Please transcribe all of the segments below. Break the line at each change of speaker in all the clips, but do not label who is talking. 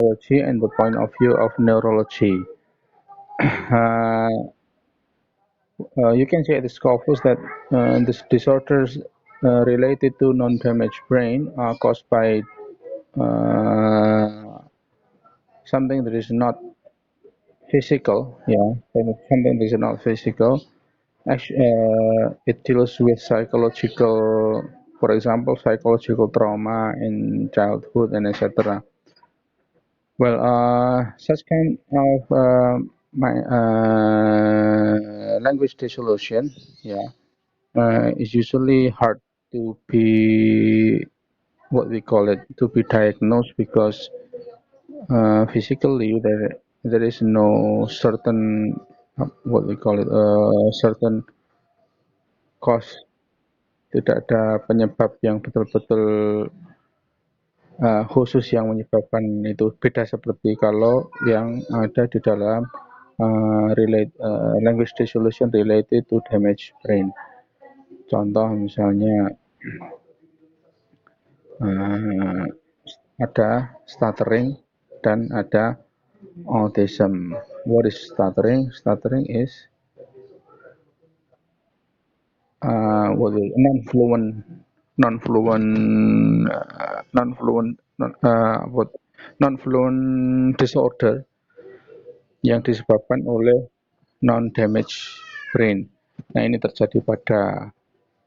psychology and the point of view of neurology. Uh, you can say at the Scopus that these disorders related to non-damaged brain are caused by uh, something that is not physical, yeah, something that is not physical. Actually, it deals with psychological, for example, psychological trauma in childhood and etc. Well, such kind of my language dissolution, yeah, is usually hard to be what we call it to be diagnosed because physically there is no certain what we call it certain cause, tidak ada penyebab yang betul-betul khusus yang menyebabkan itu, beda seperti kalau yang ada di dalam language dissolution related to damage brain. Contoh misalnya uh, ada stuttering dan ada autism. What is stuttering? Stuttering is non-fluent, non-fluent, non-fluent, what non-fluent disorder yang disebabkan oleh non-damaged brain. Nah, ini terjadi pada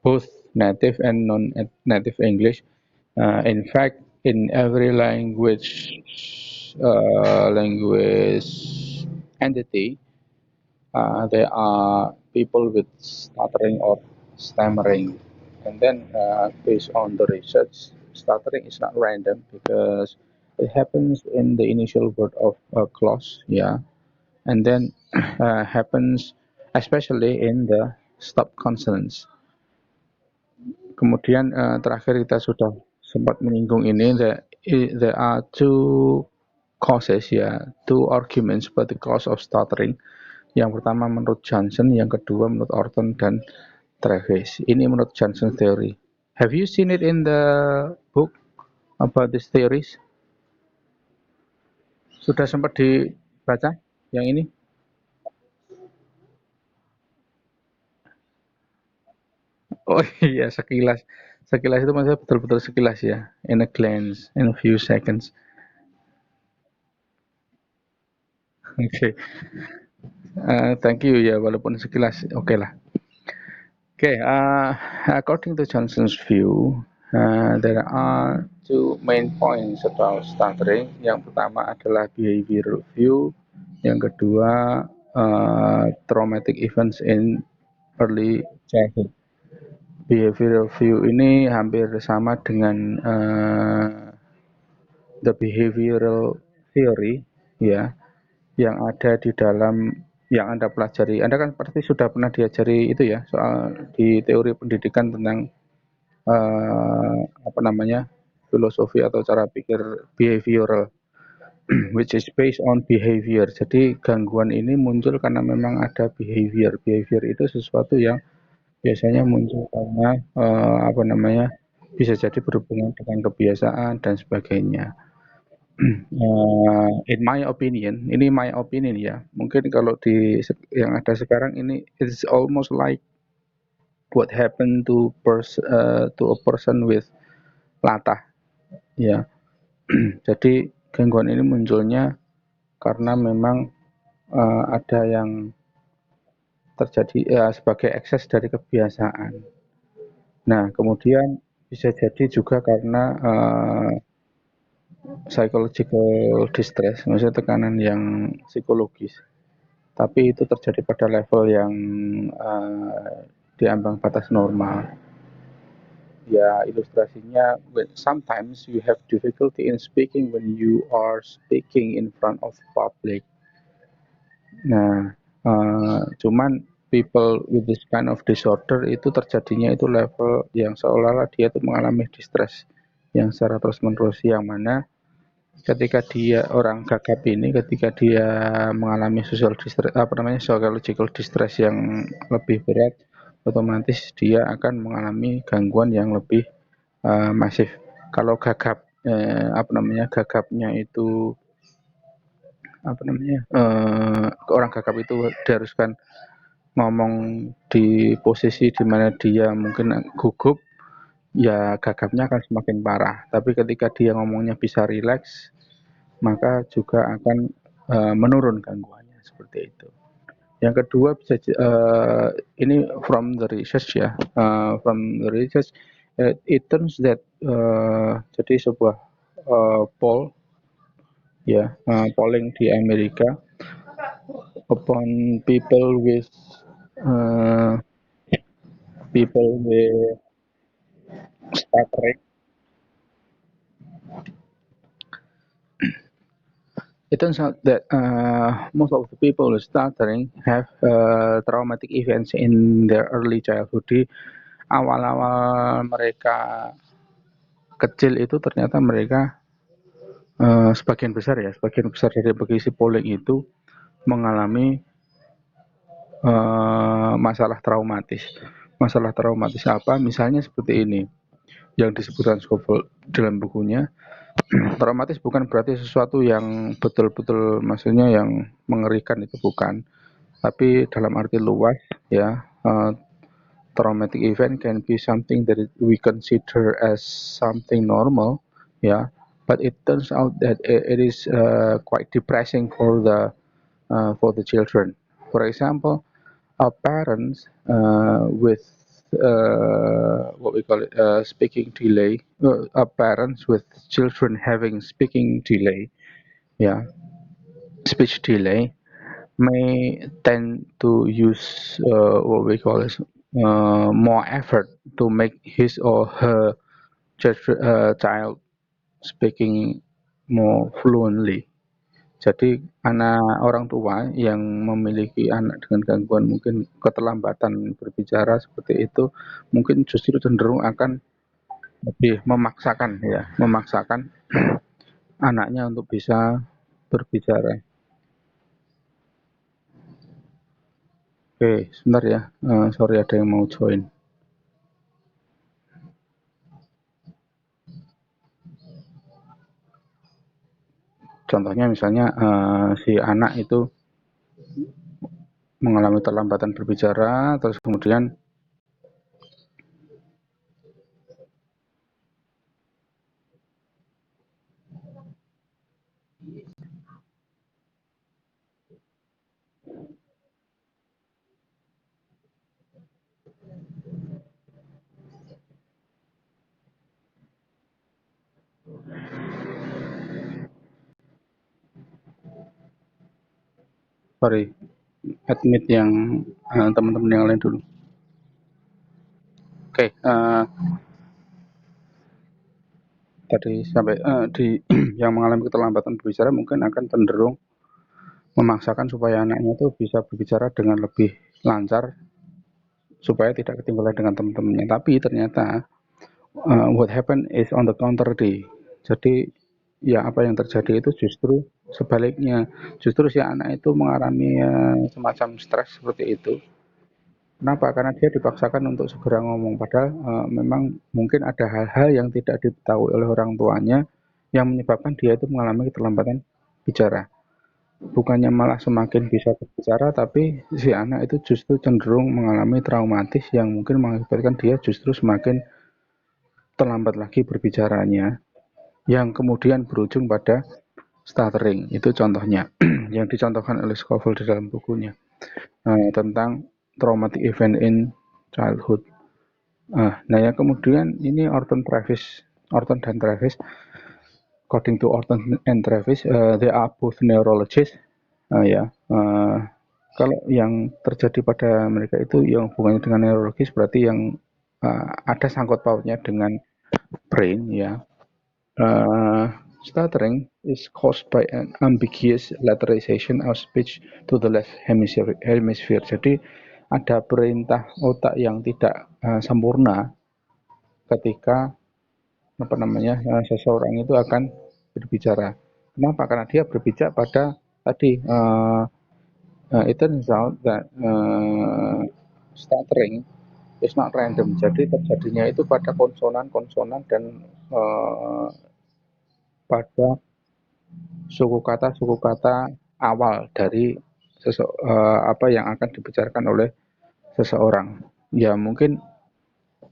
both native and non-native English. In fact, in every language entity, there are people with stuttering or stammering. And then, based on the research, stuttering is not random because it happens in the initial word of a clause, yeah, and then happens especially in the stop consonants. Kemudian terakhir kita sudah sempat menyinggung ini, there are two causes ya, two arguments about the cause of stuttering. Yang pertama menurut Johnson, yang kedua menurut Orton dan Travis. Ini menurut Johnson theory. Have you seen it in the book about these theories? Sudah sempat dibaca yang ini? Oh iya, sekilas. Sekilas itu maksudnya betul-betul sekilas ya. In a glance, in a few seconds. Oke, okay. Thank you ya, walaupun sekilas, oke okay lah. Oke, okay, according to Johnson's view, there are two main points about stuttering. Yang pertama adalah behavioral view, yang kedua traumatic events in early childhood. Behavioral view ini hampir sama dengan the behavioral theory, ya, yang ada di dalam yang Anda pelajari. Anda kan pasti sudah pernah diajari itu ya, soal di teori pendidikan tentang apa namanya, filosofi atau cara pikir behavioral, which is based on behavior. Jadi gangguan ini muncul karena memang ada behavior. Behavior itu sesuatu yang biasanya muncul karena apa namanya, bisa jadi berhubungan dengan kebiasaan dan sebagainya. In my opinion, ini my opinion ya. Mungkin kalau yang ada sekarang ini it's almost like what happened to a person with latah ya. Jadi gangguan ini munculnya karena memang ada yang terjadi sebagai ekses dari kebiasaan. Nah, kemudian bisa jadi juga karena psychological distress, maksudnya tekanan yang psikologis. Tapi itu terjadi pada level yang di ambang batas normal. Ya, ilustrasinya, sometimes you have difficulty in speaking when you are speaking in front of public. Nah, cuman people with this kind of disorder itu terjadinya itu level yang seolah-olah dia itu mengalami distress yang secara terus-menerus, yang mana ketika dia orang gagap ini, ketika dia mengalami social distress, apa namanya, psychological distress yang lebih berat, otomatis dia akan mengalami gangguan yang lebih masif. Kalau gagap, apa namanya, gagapnya itu apa namanya, orang gagap itu diharuskan ngomong di posisi di mana dia mungkin gugup, ya gagapnya akan semakin parah. Tapi ketika dia ngomongnya bisa rileks, maka juga akan menurun gangguannya seperti itu. Yang kedua bisa ini from the research ya, from the research it turns that jadi sebuah poll ya, polling di Amerika upon uh, people with stuttering. It turns out that most of the people with stuttering have traumatic events in their early childhood. Di awal-awal mereka kecil itu ternyata mereka sebagian besar dari pengisi polling itu mengalami masalah traumatis. Masalah traumatis apa? Misalnya seperti ini, yang disebutkan Scofield dalam bukunya. Traumatis bukan berarti sesuatu yang betul-betul maksudnya yang mengerikan, itu bukan. Tapi dalam arti luas ya, traumatic event can be something that we consider as something normal ya, but it turns out that it is quite depressing for the children. For example, our parents with what we call it speaking delay, our parents with children having speaking delay, yeah, speech delay, may tend to use what we call it more effort to make his or her child speaking more fluently. Jadi orang tua yang memiliki anak dengan gangguan mungkin keterlambatan berbicara seperti itu, mungkin justru cenderung akan lebih memaksakan anaknya untuk bisa berbicara. Oke, sebentar ya, sorry ada yang mau join. Contohnya misalnya si anak itu mengalami terlambatan berbicara, terus kemudian sorry, admit yang teman-teman yang lain dulu. Oke, tadi sampai di yang mengalami keterlambatan berbicara mungkin akan cenderung memaksakan supaya anaknya itu bisa berbicara dengan lebih lancar supaya tidak ketinggalan dengan teman-temannya. Tapi ternyata what happen is on the contrary. Jadi ya apa yang terjadi itu justru sebaliknya. Justru si anak itu mengalami semacam stres seperti itu. Kenapa? Karena dia dipaksakan untuk segera ngomong. Padahal memang mungkin ada hal-hal yang tidak diketahui oleh orang tuanya yang menyebabkan dia itu mengalami keterlambatan bicara. Bukannya malah semakin bisa berbicara, tapi si anak itu justru cenderung mengalami traumatis yang mungkin mengakibatkan dia justru semakin terlambat lagi berbicaranya, yang kemudian berujung pada stuttering. Itu contohnya yang dicontohkan oleh Scofield di dalam bukunya tentang traumatic event in childhood. Nah yang kemudian ini Orton dan Travis, according to Orton and Travis, they are both neurologists. Kalau yang terjadi pada mereka itu yang hubungannya dengan neurologis berarti yang ada sangkut pautnya dengan brain ya. Stuttering is caused by an ambiguous lateralization of speech to the left hemisphere. Jadi ada perintah otak yang tidak sempurna ketika seseorang itu akan berbicara. Kenapa? Karena dia berbicara pada tadi it turns out that stuttering is not random. Jadi terjadinya itu pada konsonan-konsonan dan pada suku kata awal dari apa yang akan dibicarakan oleh seseorang. Ya mungkin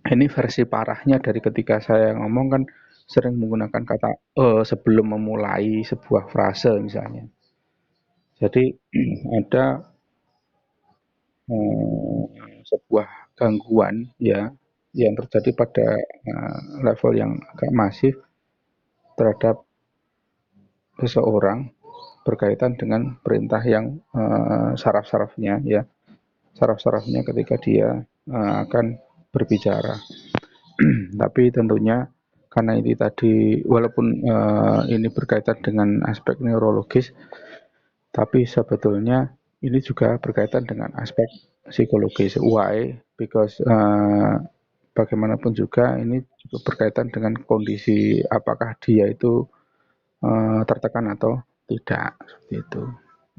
ini versi parahnya dari ketika saya ngomong kan sering menggunakan kata sebelum memulai sebuah frase misalnya. Jadi ada sebuah gangguan ya yang terjadi pada level yang agak masif terhadap seseorang berkaitan dengan perintah yang saraf-sarafnya ya saraf-sarafnya ketika dia akan berbicara. Tapi tentunya karena ini tadi walaupun ini berkaitan dengan aspek neurologis, tapi sebetulnya ini juga berkaitan dengan aspek psikologis. Why? Because bagaimanapun juga ini juga berkaitan dengan kondisi apakah dia itu tertekan atau tidak seperti itu.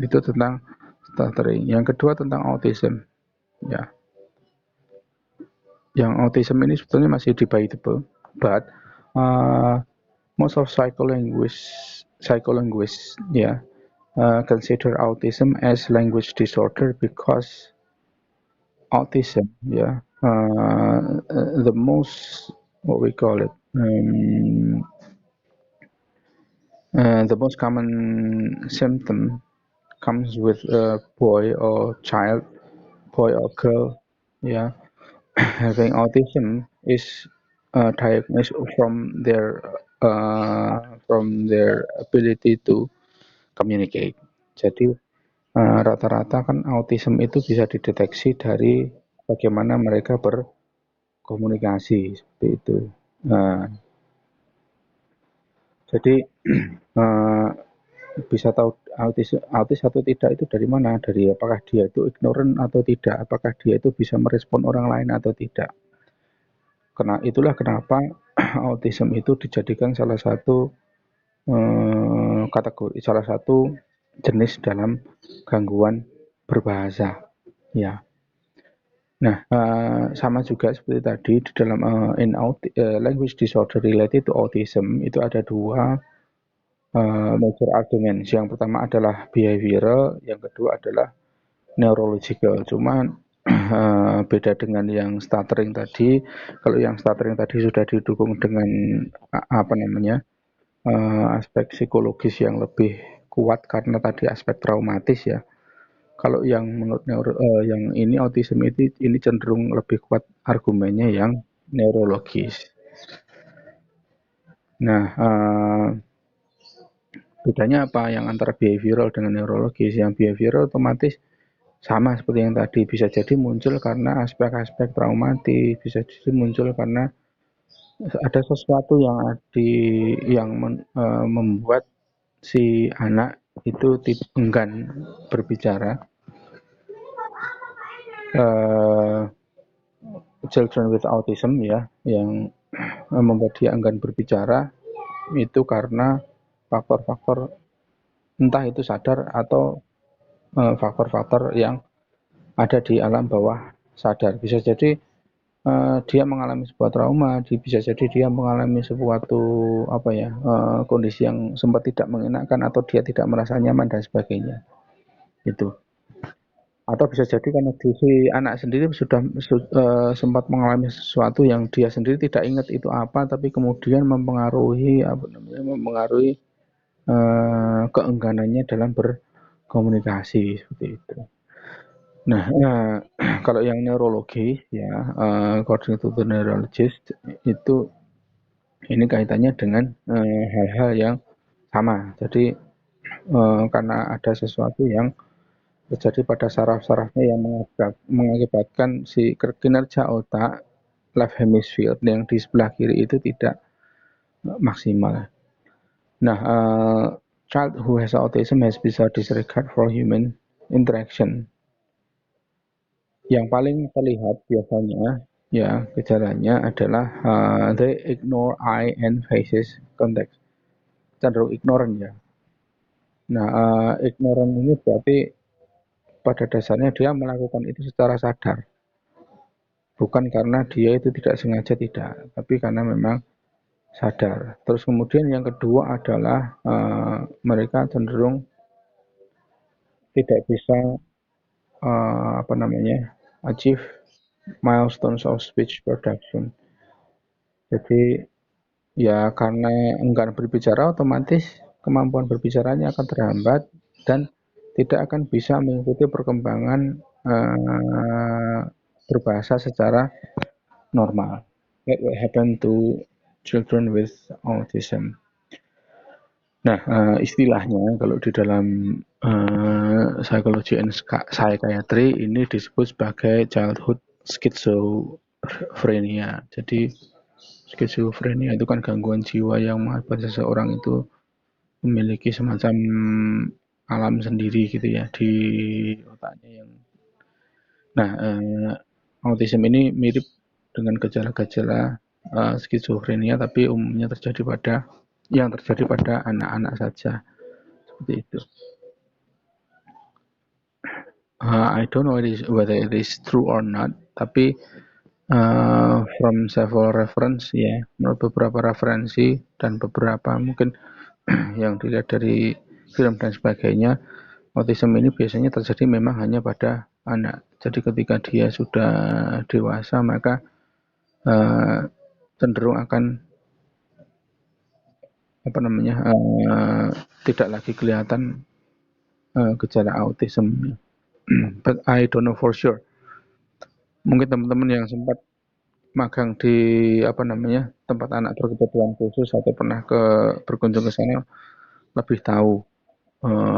Itu tentang stuttering. Yang kedua tentang autism. Ya, yang autism ini sebetulnya masih debatable, but most of psycholinguists ya consider autism as language disorder because autism ya the most what we call it the most common symptom comes with a boy or child, boy or girl, yeah, having autism is diagnosed from their ability to communicate. Jadi rata-rata kan autism itu bisa dideteksi dari bagaimana mereka berkomunikasi seperti itu. Nah, jadi bisa tahu autis atau tidak itu dari mana? Dari apakah dia itu ignorant atau tidak? Apakah dia itu bisa merespon orang lain atau tidak? Karena itulah kenapa autism itu dijadikan salah satu kategori, salah satu jenis dalam gangguan berbahasa. Ya. Nah, sama juga seperti tadi di dalam language disorder related to autism itu ada dua major arguments. Yang pertama adalah behavioral, yang kedua adalah neurological. Cuman beda dengan yang stuttering tadi. Kalau yang stuttering tadi sudah didukung dengan apa namanya aspek psikologis yang lebih kuat karena tadi aspek traumatis ya. Kalau yang menurut yang ini autism itu ini cenderung lebih kuat argumennya yang neurologis. Nah, bedanya apa yang antara behavioral dengan neurologis? Yang behavioral otomatis sama seperti yang tadi, bisa jadi muncul karena aspek-aspek traumatis, bisa jadi muncul karena ada sesuatu yang membuat si anak itu enggan berbicara. Children with autism ya, yang membuat dia enggan berbicara itu karena faktor-faktor entah itu sadar atau faktor-faktor yang ada di alam bawah sadar. Bisa jadi dia mengalami sebuah trauma, bisa jadi dia mengalami suatu apa ya kondisi yang sempat tidak mengenakan atau dia tidak merasa nyaman dan sebagainya. Itu. Atau bisa jadi karena si anak sendiri sudah sempat mengalami sesuatu yang dia sendiri tidak ingat itu apa, tapi kemudian mempengaruhi keengganannya dalam berkomunikasi seperti itu. Nah, kalau yang neurologi ya, according to the neurologist itu ini kaitannya dengan hal-hal yang sama. Jadi karena ada sesuatu yang terjadi pada saraf-sarafnya yang mengakibatkan si kinerja otak left hemisphere yang di sebelah kiri itu tidak maksimal. Nah, child who has autism has bizarre disregard for human interaction. Yang paling terlihat biasanya ya gejalanya adalah they ignore eye and faces contact, cenderung ignorant ya. Nah, ignorant ini berarti pada dasarnya dia melakukan itu secara sadar, bukan karena dia itu tidak sengaja, tidak, tapi karena memang sadar. Terus kemudian yang kedua adalah mereka cenderung tidak bisa achieve milestones of speech production. Jadi ya karena enggan berbicara, otomatis kemampuan berbicaranya akan terhambat dan tidak akan bisa mengikuti perkembangan berbahasa secara normal. That will happen to children with autism. Nah, istilahnya kalau di dalam psikologi and psychiatry ini disebut sebagai childhood schizophrenia. Jadi skizofrenia itu kan gangguan jiwa yang mengakibatkan seseorang itu memiliki semacam alam sendiri gitu ya di otaknya yang. Nah, autism ini mirip dengan gejala-gejala skizofrenia, tapi umumnya terjadi pada anak-anak saja, seperti itu. I don't know whether it is true or not, tapi from several reference ya, menurut beberapa referensi dan beberapa mungkin yang dilihat dari film dan sebagainya, autism ini biasanya terjadi memang hanya pada anak. Jadi ketika dia sudah dewasa, maka cenderung akan tidak lagi kelihatan gejala autism. But I don't know for sure. Mungkin teman-teman yang sempat magang di tempat anak berkebutuhan khusus atau pernah berkunjung ke sana lebih tahu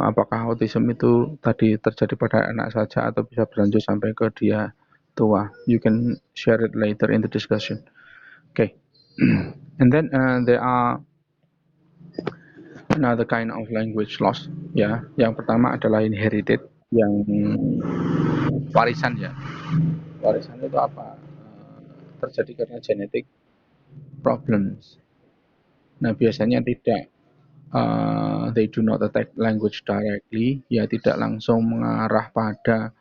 apakah autism itu tadi terjadi pada anak saja atau bisa berlanjut sampai ke dia tua. You can share it later in the discussion. Okay. And then there are another kind of language loss. Ya, yang pertama adalah inherited, yang warisan ya. Warisan itu apa? Terjadi karena genetic problems. Nah, biasanya tidak they do not attack language directly, ya tidak langsung mengarah pada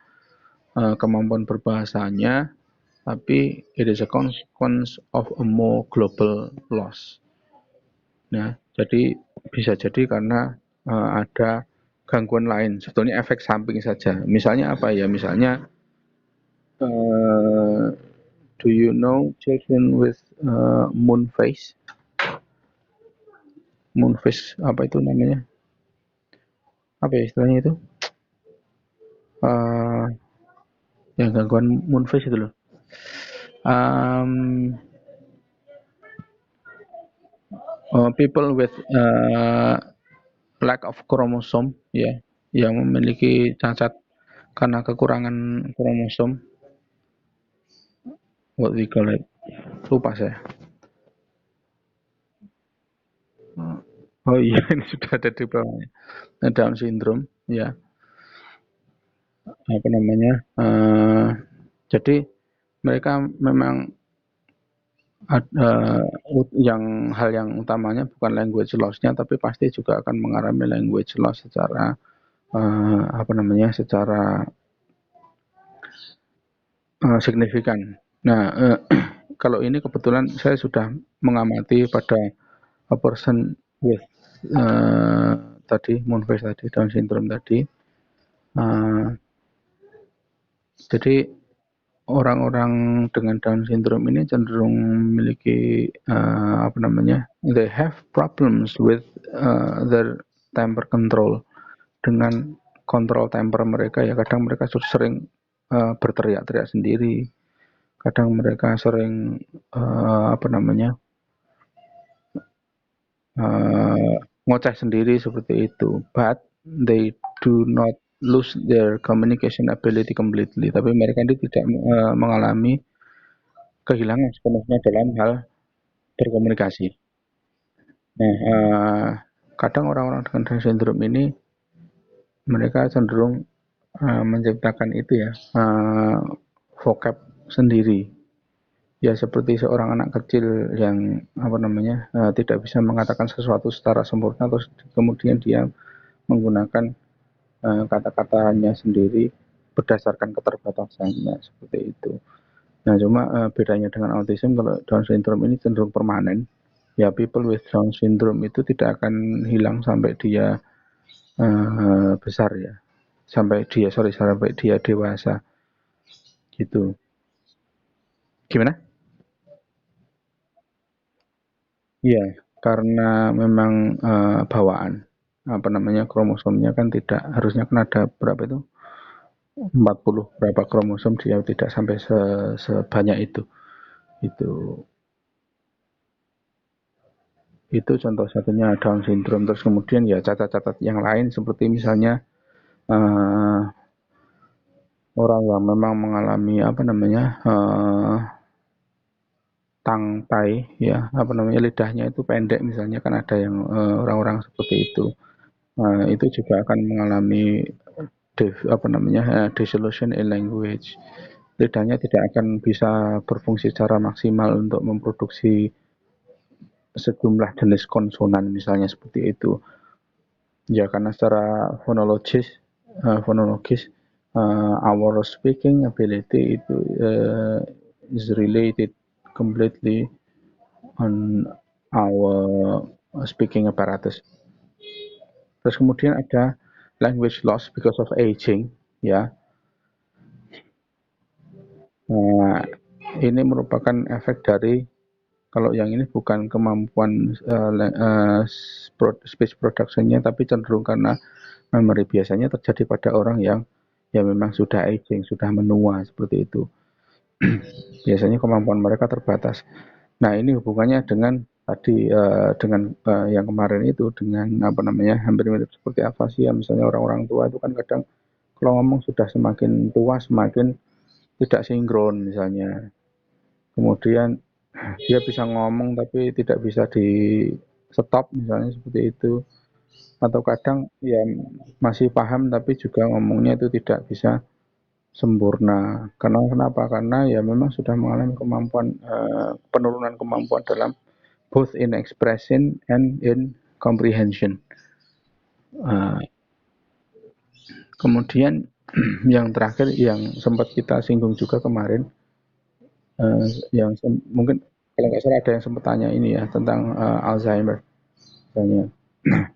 kemampuan berbahasanya, tapi it is a consequence of a more global loss. Nah, jadi bisa jadi karena ada gangguan lain, sebetulnya efek samping saja. Misalnya apa ya? Misalnya do you know children with moon face? Moon face apa itu namanya? Apa ya istilahnya itu? Yang gangguan moon face itu loh. People with lack of chromosome ya, yang memiliki cacat karena kekurangan kromosom. What we call it? Lupa saya. Oh iya, ini sudah ada di bawahnya. Down syndrome ya. Jadi mereka memang hal yang utamanya bukan language loss-nya, tapi pasti juga akan mengalami language loss secara secara signifikan. Nah, kalau ini kebetulan saya sudah mengamati pada a person with moon face tadi, Down syndrome tadi. Jadi orang-orang dengan Down syndrome ini cenderung memiliki they have problems with their temper control, dengan kontrol temper mereka ya. Kadang mereka sering berteriak-teriak sendiri, kadang mereka sering ngoceh sendiri seperti itu. But they do not lose their communication ability completely, tapi mereka ini tidak mengalami kehilangan sepenuhnya dalam hal berkomunikasi. Nah, kadang orang-orang dengan Down syndrome ini mereka cenderung menciptakan itu ya, vocab sendiri. Ya seperti seorang anak kecil yang tidak bisa mengatakan sesuatu secara sempurna, terus kemudian dia menggunakan kata-katanya sendiri berdasarkan keterbatasannya, seperti itu. Nah, cuma bedanya dengan autism, kalau Down syndrome ini cenderung permanen. Ya, people with Down syndrome itu tidak akan hilang sampai dia besar ya. sampai dia dewasa gitu. Gimana? Iya, karena memang bawaan apa namanya kromosomnya kan tidak harusnya kan ada berapa itu 40 berapa kromosom dia tidak sampai sebanyak itu itu contoh satunya Down syndrome. Terus kemudian ya cacat-cacat yang lain seperti misalnya uh, orang yang memang mengalami apa namanya tangkai ya apa namanya lidahnya itu pendek misalnya kan ada yang orang-orang seperti itu. Itu juga akan mengalami apa namanya dissolution in language. Lidahnya tidak akan bisa berfungsi secara maksimal untuk memproduksi sejumlah jenis konsonan misalnya seperti itu. Ya karena secara fonologis our speaking ability itu is related completely on our speaking apparatus. Terus kemudian ada language loss because of aging, ya. Nah, ini merupakan efek dari kalau yang ini bukan kemampuan speech productionnya, tapi cenderung karena memory biasanya terjadi pada orang yang ya memang sudah aging, sudah menua seperti itu. Biasanya kemampuan mereka terbatas. Nah, ini hubungannya dengan tadi dengan yang kemarin itu dengan apa namanya hampir mirip seperti afasia. Misalnya orang-orang tua itu kan kadang kalau ngomong sudah semakin tua semakin tidak sinkron misalnya. Kemudian dia bisa ngomong tapi tidak bisa di stop misalnya seperti itu. Atau kadang ya masih paham tapi juga ngomongnya itu tidak bisa sempurna. Karena kenapa? Karena ya memang sudah mengalami kemampuan penurunan kemampuan dalam both in expression and in comprehension. Uh, Kemudian yang terakhir yang sempat kita singgung juga kemarin, yang mungkin kalau nggak salah ada yang sempat tanya ini ya tentang Alzheimer. Misalnya.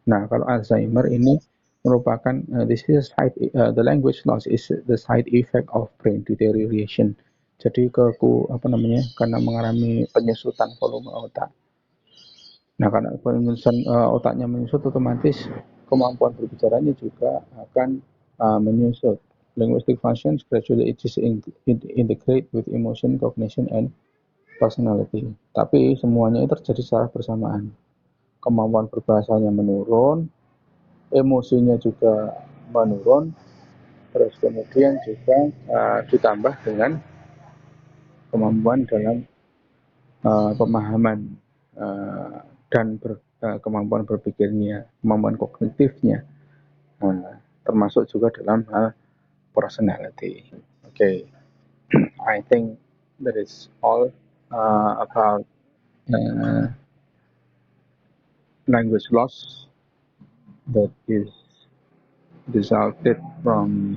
Nah, kalau Alzheimer ini merupakan this is the language loss is the side effect of brain deterioration. Jadi apa namanya karena mengalami penyusutan volume otak. Nah, karena penyusutan otaknya menyusut otomatis kemampuan berbicaranya juga akan menyusut. Linguistic functions gradually integrate with emotion, cognition, and personality. Tapi semuanya itu terjadi secara bersamaan. Kemampuan berbahasanya menurun, emosinya juga menurun, terus kemudian juga ditambah dengan kemampuan dalam pemahaman dan kemampuan berpikirnya, kemampuan kognitifnya, termasuk juga dalam hal personality. Okay, I think that is all about language loss that is resulted from